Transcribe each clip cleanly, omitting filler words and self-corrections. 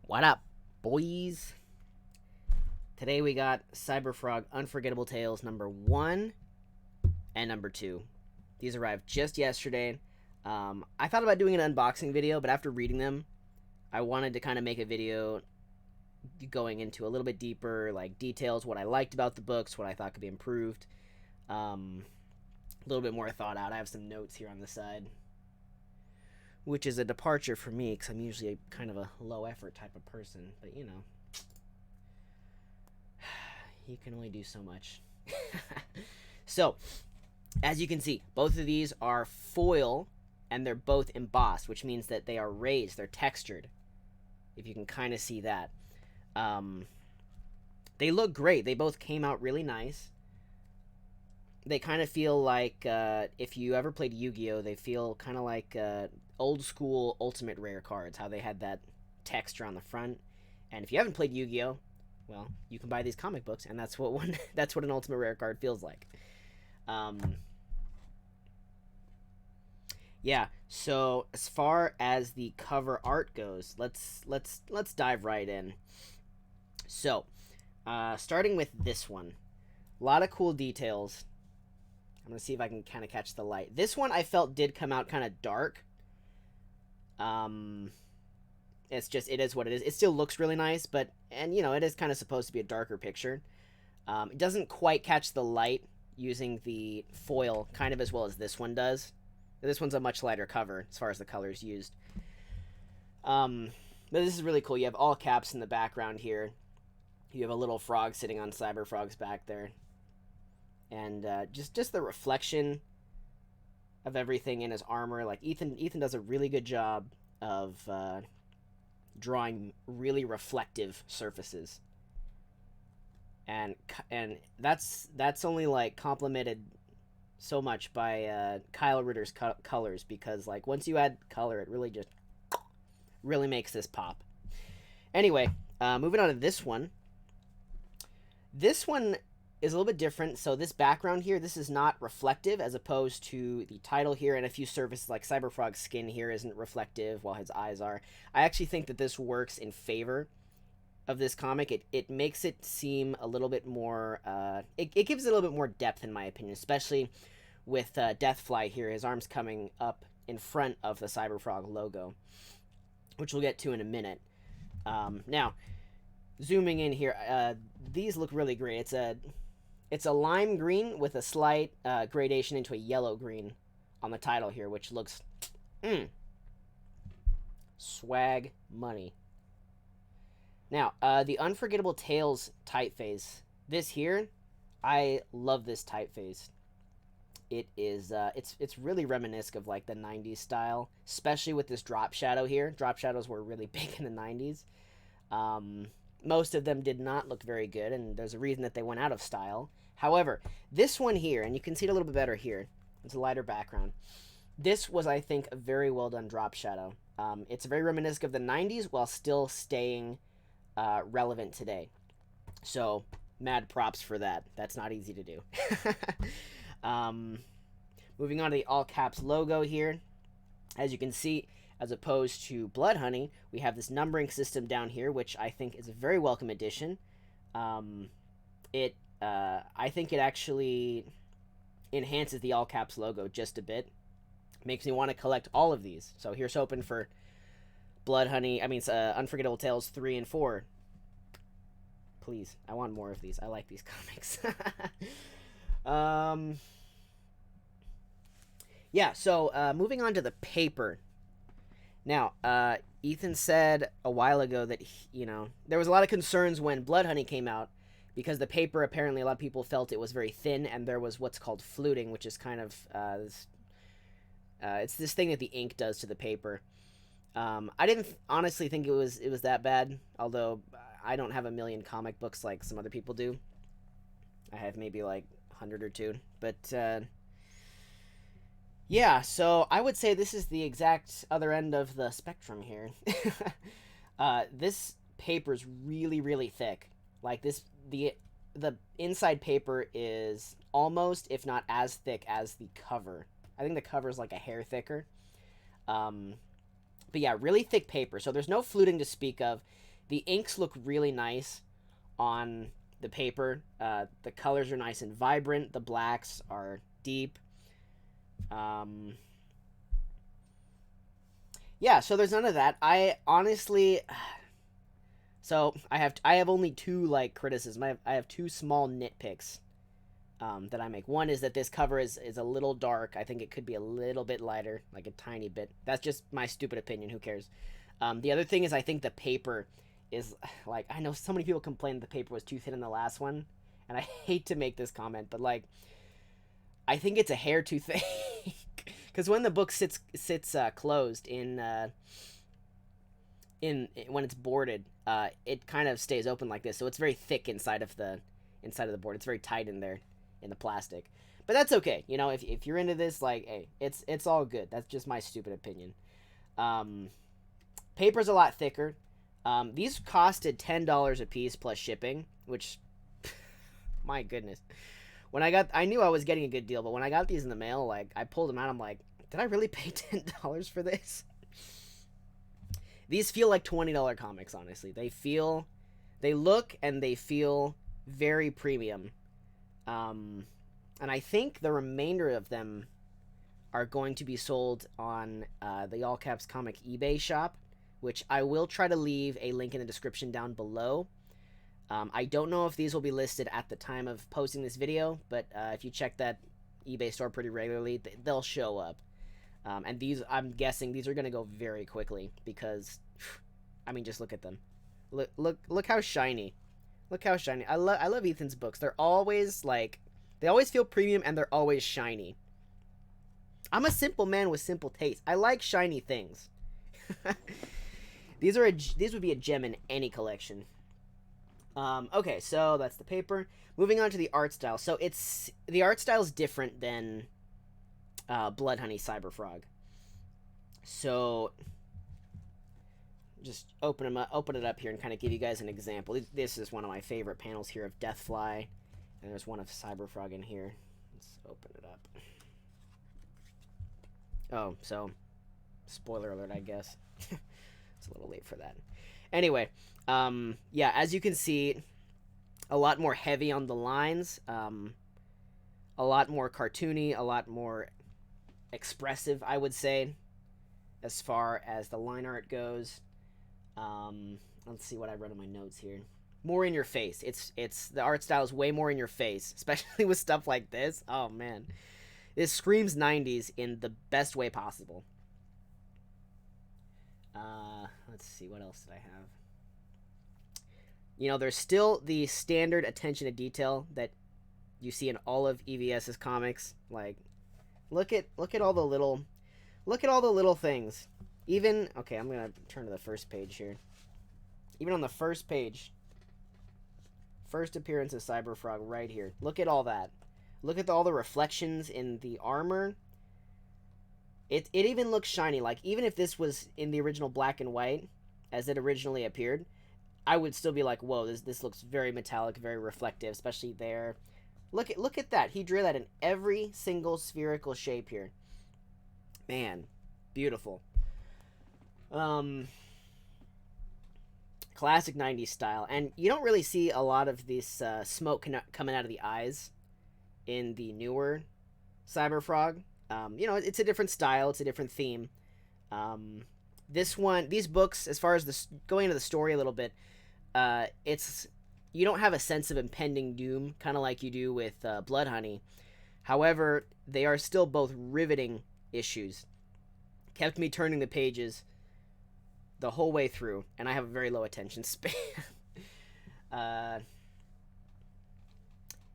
What up, boys? Today we got Cyberfrog Unforgettable Tales number 1 and number 2. These arrived just yesterday. I thought about doing an unboxing video, but after reading them, I wanted to kind of make a video going into a little bit deeper, like details, what I liked about the books, what I thought could be improved. A little bit more thought out. I have some notes here on the side, which is a departure for me because I'm usually kind of a low effort type of person, but you know, you can only do so much. So, as you can see, both of these are foil and they're both embossed, which means that they are raised, they're textured. If you can kind of see that. They look great. They both came out really nice. They kind of feel like, if you ever played Yu-Gi-Oh, they feel kind of like old school Ultimate Rare cards, how they had that texture on the front. And if you haven't played Yu-Gi-Oh, well, you can buy these comic books, and that's what an Ultimate Rare card feels like. Yeah. So as far as the cover art goes, let's dive right in. So, starting with this one, a lot of cool details. I'm gonna see if I can kind of catch the light. This one I felt did come out kind of dark. It's just, it is what it is. It still looks really nice, but, and you know, it is kind of supposed to be a darker picture. It doesn't quite catch the light using the foil kind of as well as this one does. This one's a much lighter cover as far as the colors used. But this is really cool. You have all caps in the background here. You have a little frog sitting on Cyberfrog's back there. And just the reflection of everything in his armor. Like Ethan does a really good job of drawing really reflective surfaces. And that's only like complemented so much by Kyle Ritter's colors, because like once you add color, it really just really makes this pop. Anyway, moving on to this one. This one is a little bit different. So this background here, this is not reflective, as opposed to the title here, and a few surfaces like Cyberfrog's skin here isn't reflective while his eyes are. I actually think that this works in favor of this comic. It makes it seem a little bit more, it gives it a little bit more depth, in my opinion, especially with Deathfly here, his arms coming up in front of the Cyberfrog logo, which we'll get to in a minute. Now, zooming in here, these look really great. It's a lime green with a slight gradation into a yellow green on the title here, which looks swag money. Now, the Unforgettable Tales typeface. This here, I love this typeface. It is, it's really reminiscent of like the 90s style, especially with this drop shadow here. Drop shadows were really big in the 90s. Most of them did not look very good, and there's a reason that they went out of style. However, this one here, and you can see it a little bit better here, it's a lighter background. This was, I think, a very well done drop shadow. It's very reminiscent of the 90s while still staying relevant today. So, mad props for that. That's not easy to do. Moving on to the all caps logo here. As you can see, as opposed to Blood Honey, we have this numbering system down here, which I think is a very welcome addition. I think it actually enhances the all caps logo just a bit. Makes me want to collect all of these. So here's hoping for Unforgettable Tales 3 and 4. Please, I want more of these. I like these comics. Yeah, so moving on to the paper. Now, Ethan said a while ago that, there was a lot of concerns when Blood Honey came out, because the paper, apparently a lot of people felt it was very thin, and there was what's called fluting, which is kind of, it's this thing that the ink does to the paper. I didn't honestly think it was that bad, although I don't have a million comic books like some other people do. I have maybe like 100 or 2, but yeah, so I would say this is the exact other end of the spectrum here. This paper's really, really thick. Like the inside paper is almost, if not as thick as the cover. I think the cover is like a hair thicker. But yeah, really thick paper. So there's no fluting to speak of. The inks look really nice on the paper. The colors are nice and vibrant. The blacks are deep. Um, yeah, so there's none of that. I honestly, so I have only two like criticisms. I have two small nitpicks that I make. One is that this cover is a little dark. I think it could be a little bit lighter, like a tiny bit. That's just my stupid opinion. Who cares? The other thing is I think the paper is like, I know so many people complained the paper was too thin in the last one, and I hate to make this comment, but like I think it's a hair too thick. Because when the book sits closed in when it's boarded, it kind of stays open like this, so it's very thick inside of the board. It's very tight in there in the plastic, but that's okay. You know, if you're into this, like, hey, it's all good. That's just my stupid opinion. Paper's a lot thicker. These costed $10 a piece plus shipping, which, my goodness. I knew I was getting a good deal, but when I got these in the mail, like, I pulled them out, I'm like, did I really pay $10 for this? These feel like $20 comics, honestly. They look and they feel very premium. And I think the remainder of them are going to be sold on the All Caps Comic eBay shop, which I will try to leave a link in the description down below. I don't know if these will be listed at the time of posting this video, but if you check that eBay store pretty regularly, they'll show up. And these, I'm guessing, these are going to go very quickly because, I mean, just look at them. Look how shiny. Look how shiny. I love Ethan's books. They're always like, they always feel premium and they're always shiny. I'm a simple man with simple taste. I like shiny things. These would be a gem in any collection. Okay, so that's the paper. Moving on to the art style. So the art style is different than Blood Honey Cyberfrog. So just open it up here and kind of give you guys an example. This is one of my favorite panels here of Deathfly, and there's one of Cyberfrog in here. Let's open it up. Oh, so spoiler alert, I guess. It's a little late for that. Anyway, yeah, as you can see, a lot more heavy on the lines, a lot more cartoony, a lot more expressive, I would say, as far as the line art goes. Let's see what I wrote in my notes here. More in your face. It's the art style is way more in your face, especially with stuff like this. Oh man, this screams 90s in the best way possible. Let's see, what else did I have? You know, there's still the standard attention to detail that you see in all of EVS's comics. Like, look at all the little things. Even, okay, I'm gonna turn to the first page here. Even on the first page, first appearance of Cyberfrog right here. Look at all that. Look at all the reflections in the armor. It even looks shiny. Like, even if this was in the original black and white, as it originally appeared, I would still be like, whoa, this looks very metallic, very reflective, especially there. Look at that. He drew that in every single spherical shape here. Man, beautiful. Classic 90s style. And you don't really see a lot of this smoke coming out of the eyes in the newer Cyberfrog. You know, it's a different style, it's a different theme. These books, as far as going into the story a little bit, you don't have a sense of impending doom, kind of like you do with Blood Honey. However, they are still both riveting issues. Kept me turning the pages the whole way through, and I have a very low attention span.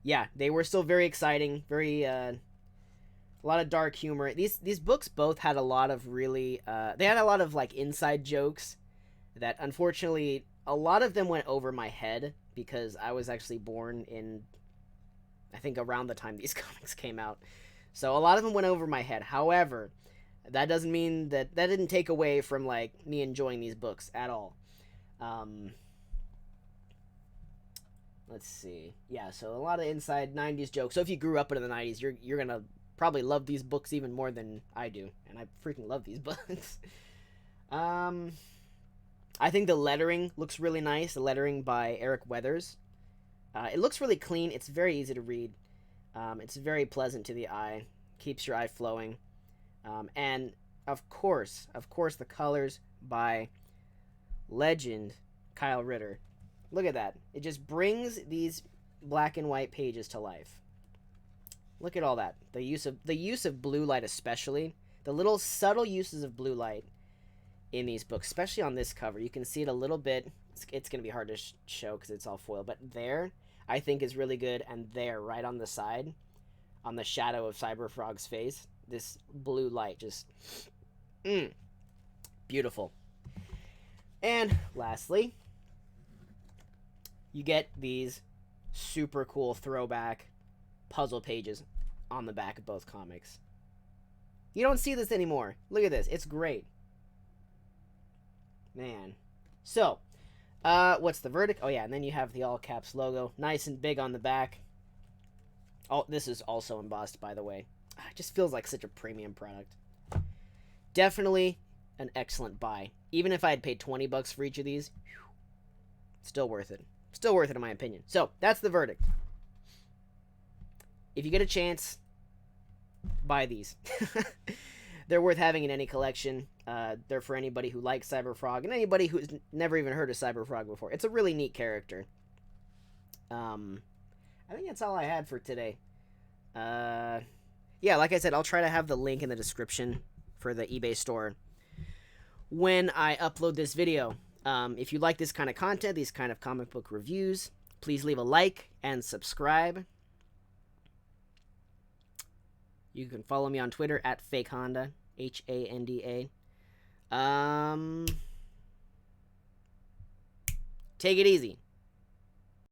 Yeah, they were still very exciting, very a lot of dark humor. These books both had a lot of really they had a lot of like inside jokes that unfortunately a lot of them went over my head because I was actually born in, I think, around the time these comics came out. So a lot of them went over my head. However, that doesn't mean that didn't take away from like me enjoying these books at all. Let's see. Yeah, so a lot of inside 90s jokes. So if you grew up in the 90s, you're going to probably love these books even more than I do, and I freaking love these books. I think the lettering looks really nice. The lettering by Eric Weathers. It looks really clean. It's very easy to read. It's very pleasant to the eye. Keeps your eye flowing. And of course, the colors by legend Kyle Ritter. Look at that. It just brings these black and white pages to life. Look at all that. The use of blue light, especially the little subtle uses of blue light in these books, especially on this cover. You can see it a little bit. It's going to be hard to show because it's all foil, but there I think is really good, and there right on the side, on the shadow of Cyberfrog's face, this blue light just beautiful. And lastly, you get these super cool throwback puzzle pages on the back of both comics. You don't see this anymore. Look at this. It's great. Man. So, what's the verdict? Oh, yeah, and then you have the all caps logo. Nice and big on the back. Oh, this is also embossed, by the way. It just feels like such a premium product. Definitely an excellent buy. Even if I had paid $20 for each of these, still worth it. Still worth it in my opinion. So, that's the verdict. If you get a chance, buy these. They're worth having in any collection. They're for anybody who likes Cyberfrog and anybody who's never even heard of Cyberfrog before. It's a really neat character. I think that's all I had for today. Yeah, like I said, I'll try to have the link in the description for the eBay store when I upload this video. If you like this kind of content, these kind of comic book reviews, please leave a like and subscribe. You can follow me on Twitter at FakeHanda, Handa. Take it easy.